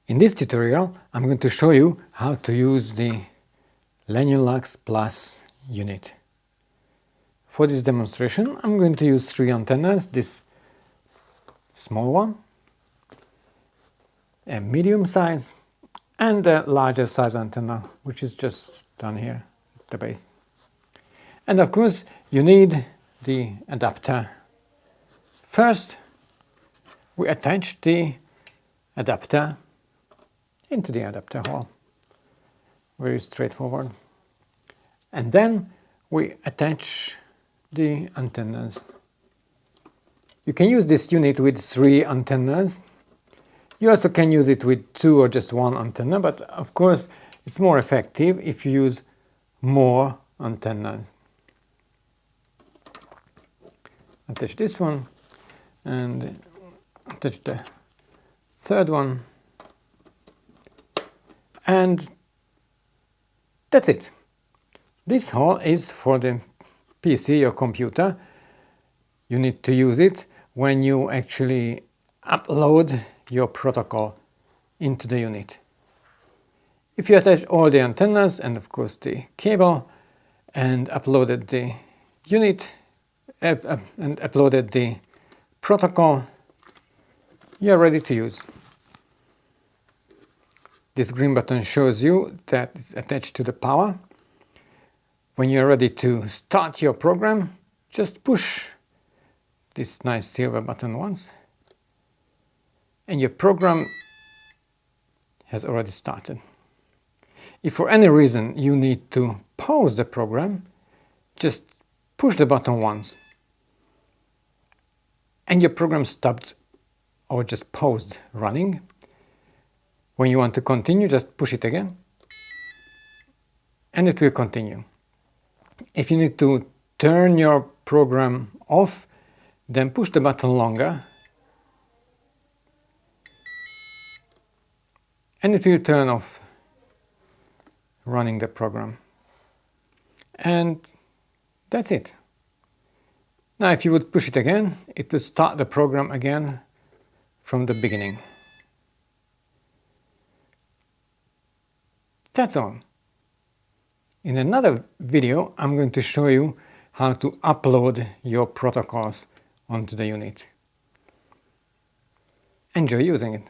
In this tutorial, I'm going to show you how to use the Lenulux Plus unit. For this demonstration, I'm going to use 3 antennas, this small one, a medium size, and a larger size antenna, which is just down here at the base. And of course, you need the adapter. First, we attach the adapter into the adapter hole. Very straightforward. And then we attach the antennas. You can use this unit with 3 antennas. You also can use it with 2 or just 1 antenna, but of course it's more effective if you use more antennas. Attach this one and attach the third one. And that's it. This hole is for the PC or computer. You need to use it when you actually upload your protocol into the unit. If you attach all the antennas and of course the cable and uploaded the unit and uploaded the protocol, you are ready to use. This green button shows you that it's attached to the power. When you're ready to start your program, just push this nice silver button once, and your program has already started. If for any reason you need to pause the program, just push the button once, and your program stopped or just paused running. When you want to continue, just push it again, and it will continue. If you need to turn your program off, then push the button longer, and it will turn off running the program. And that's it. Now if you would push it again, it will start the program again from the beginning. That's all. In another video, I'm going to show you how to upload your protocols onto the unit. Enjoy using it.